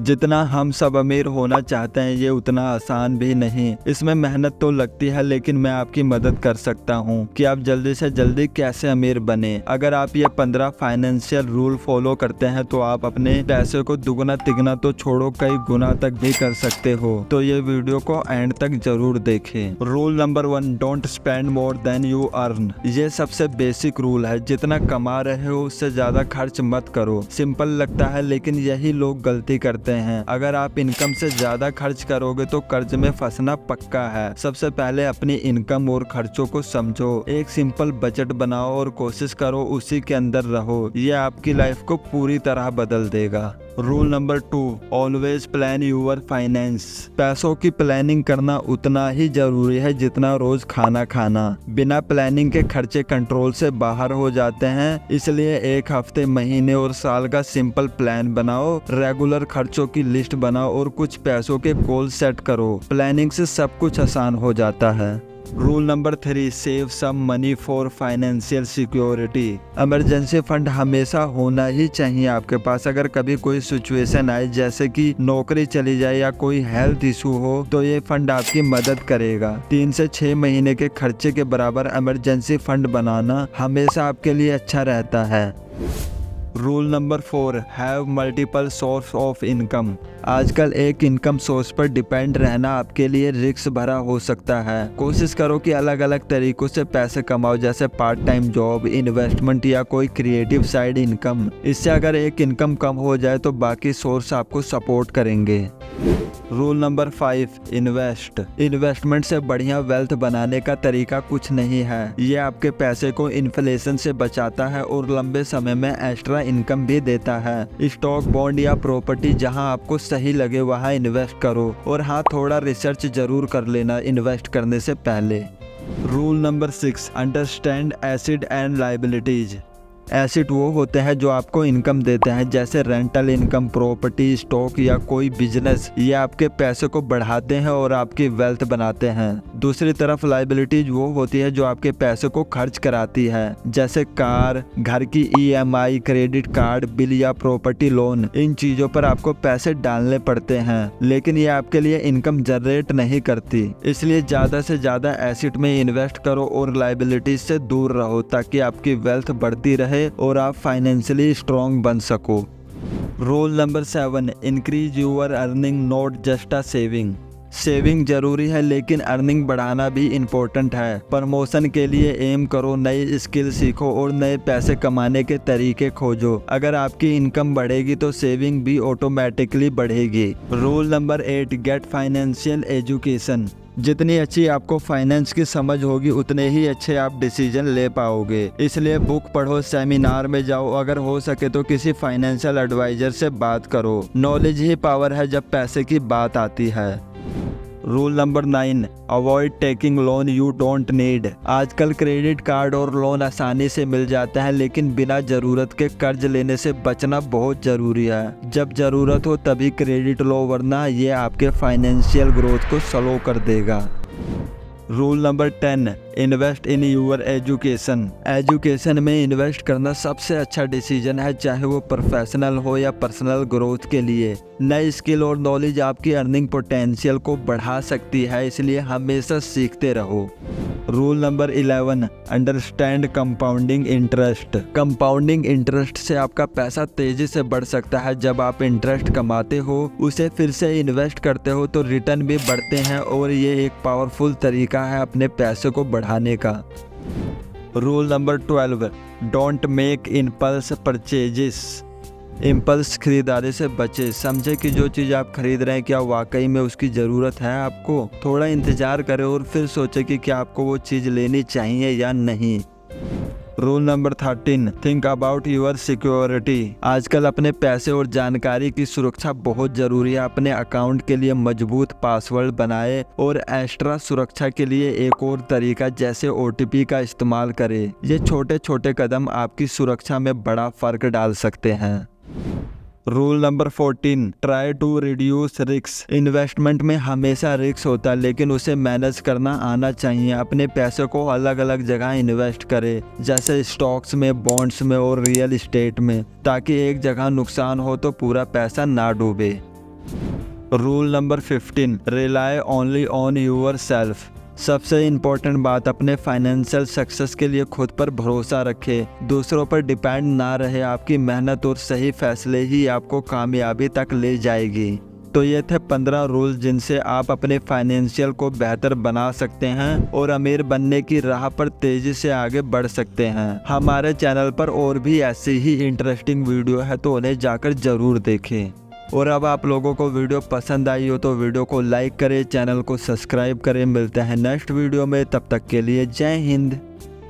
जितना हम सब अमीर होना चाहते हैं ये उतना आसान भी नहीं। इसमें मेहनत तो लगती है, लेकिन मैं आपकी मदद कर सकता हूँ कि आप जल्दी से जल्दी कैसे अमीर बने। अगर आप ये 15 फाइनेंशियल रूल फॉलो करते हैं तो आप अपने पैसे को दुगना तिगना तो छोड़ो कई गुना तक भी कर सकते हो। तो ये वीडियो को एंड तक जरूर देखें। Rule number 1, don't spend more than you earn. ये सबसे बेसिक रूल है। जितना कमा रहे हो उससे ज्यादा खर्च मत करो। सिंपल लगता है लेकिन यही लोग गलती करते हैं। अगर आप इनकम से ज्यादा खर्च करोगे तो कर्ज में फंसना पक्का है। सबसे पहले अपनी इनकम और खर्चों को समझो, एक सिंपल बजट बनाओ और कोशिश करो उसी के अंदर रहो। ये आपकी लाइफ को पूरी तरह बदल देगा। Rule number 2, always plan your finance. पैसों की प्लानिंग करना उतना ही जरूरी है जितना रोज खाना खाना। बिना प्लानिंग के खर्चे कंट्रोल से बाहर हो जाते हैं। इसलिए एक हफ्ते, महीने और साल का सिंपल प्लान बनाओ। रेगुलर खर्चों की लिस्ट बनाओ और कुछ पैसों के गोल सेट करो। प्लानिंग से सब कुछ आसान हो जाता है। Rule number 3, save some money for financial security. Emergency fund हमेशा होना ही चाहिए आपके पास। अगर कभी कोई सिचुएशन आए जैसे कि नौकरी चली जाए या कोई हेल्थ इशू हो तो ये फंड आपकी मदद करेगा। 3 से 6 महीने के खर्चे के बराबर इमरजेंसी फंड बनाना हमेशा आपके लिए अच्छा रहता है। Rule number 4, have multiple source of income. आजकल एक इनकम सोर्स पर डिपेंड रहना आपके लिए रिस्क भरा हो सकता है। कोशिश करो कि अलग अलग तरीकों से पैसे कमाओ, जैसे पार्ट टाइम जॉब, इन्वेस्टमेंट या कोई क्रिएटिव साइड इनकम। इससे अगर एक इनकम कम हो जाए तो बाकी सोर्स आपको सपोर्ट करेंगे। Rule number 5, invest. इन्वेस्टमेंट से बढ़िया वेल्थ बनाने का तरीका कुछ नहीं है। ये आपके पैसे को इन्फ्लेशन से बचाता है और लंबे समय में एक्स्ट्रा इनकम भी देता है। स्टॉक, बॉन्ड या प्रॉपर्टी, जहां आपको सही लगे वहां इन्वेस्ट करो। और हाँ, थोड़ा रिसर्च जरूर कर लेना इन्वेस्ट करने से पहले। Rule number 6, understand asset and liabilities. Asset वो होते हैं जो आपको इनकम देते हैं, जैसे रेंटल इनकम, प्रॉपर्टी, स्टॉक या कोई बिजनेस। ये आपके पैसे को बढ़ाते हैं और आपकी वेल्थ बनाते हैं। दूसरी तरफ लायबिलिटीज वो होती है जो आपके पैसे को खर्च कराती है, जैसे कार, घर की EMI, क्रेडिट कार्ड बिल या प्रॉपर्टी लोन। इन चीजों पर आपको पैसे डालने पड़ते हैं, लेकिन ये आपके लिए इनकम जनरेट नहीं करती। इसलिए ज्यादा से ज्यादा एसेट में इन्वेस्ट करो और लायबिलिटीज से दूर रहो, ताकि आपकी वेल्थ बढ़ती रहे और आप फाइनेंशियली स्ट्रॉन्ग बन सको। Rule number 7, increase your earning not just a saving. Saving जरूरी है लेकिन अर्निंग बढ़ाना भी इम्पोर्टेंट है। प्रमोशन के लिए एम करो, नई स्किल सीखो और नए पैसे कमाने के तरीके खोजो। अगर आपकी इनकम बढ़ेगी तो सेविंग भी ऑटोमेटिकली बढ़ेगी। Rule number 8, get financial education. जितनी अच्छी आपको फाइनेंस की समझ होगी उतने ही अच्छे आप डिसीजन ले पाओगे। इसलिए बुक पढ़ो, सेमिनार में जाओ, अगर हो सके तो किसी फाइनेंशियल एडवाइजर से बात करो। नॉलेज ही पावर है जब पैसे की बात आती है। Rule number 9, avoid taking loan you don't need. आजकल क्रेडिट कार्ड और लोन आसानी से मिल जाते हैं, लेकिन बिना जरूरत के कर्ज लेने से बचना बहुत जरूरी है। जब जरूरत हो तभी क्रेडिट लो, वरना ये आपके फाइनेंशियल ग्रोथ को स्लो कर देगा। Rule number 10, invest in your education. Education में इन्वेस्ट करना सबसे अच्छा डिसीजन है, चाहे वो प्रोफेशनल हो या पर्सनल ग्रोथ के लिए। नई स्किल और नॉलेज आपकी अर्निंग पोटेंशियल को बढ़ा सकती है, इसलिए हमेशा सीखते रहो। Rule number 11, understand compounding interest. Compounding interest से आपका पैसा तेजी से बढ़ सकता है। जब आप इंटरेस्ट कमाते हो, उसे फिर से इन्वेस्ट करते हो तो रिटर्न भी बढ़ते हैं और ये एक पावरफुल तरीका है अपने पैसे को बढ़ाने का। Rule number 12, don't make impulse purchases. Impulse खरीदारी से बचे। समझे कि जो चीज़ आप खरीद रहे हैं क्या वाकई में उसकी ज़रूरत है आपको। थोड़ा इंतज़ार करें और फिर सोचें कि क्या आपको वो चीज़ लेनी चाहिए या नहीं। Rule number 13, think about your security. आजकल अपने पैसे और जानकारी की सुरक्षा बहुत जरूरी है। अपने अकाउंट के लिए मजबूत पासवर्ड बनाए और एक्स्ट्रा सुरक्षा के लिए एक और तरीका जैसे OTP का इस्तेमाल करें। ये छोटे छोटे कदम आपकी सुरक्षा में बड़ा फर्क डाल सकते हैं। Rule number 14, try to reduce risk. Investment में हमेशा रिस्क होता है, लेकिन उसे मैनेज करना आना चाहिए। अपने पैसे को अलग अलग जगह इन्वेस्ट करें, जैसे स्टॉक्स में, बॉन्ड्स में और रियल एस्टेट में, ताकि एक जगह नुकसान हो तो पूरा पैसा ना डूबे। Rule number 15, rely only on yourself. सबसे इम्पोर्टेंट बात, अपने फाइनेंशियल सक्सेस के लिए खुद पर भरोसा रखें, दूसरों पर डिपेंड ना रहे। आपकी मेहनत और सही फैसले ही आपको कामयाबी तक ले जाएगी। तो ये थे 15 रूल जिनसे आप अपने फाइनेंशियल को बेहतर बना सकते हैं और अमीर बनने की राह पर तेजी से आगे बढ़ सकते हैं। हमारे चैनल पर और भी ऐसी ही इंटरेस्टिंग वीडियो है, तो उन्हें जाकर जरूर देखें। और अब आप लोगों को वीडियो पसंद आई हो तो वीडियो को लाइक करें, चैनल को सब्सक्राइब करें। मिलते हैं नेक्स्ट वीडियो में, तब तक के लिए जय हिंद।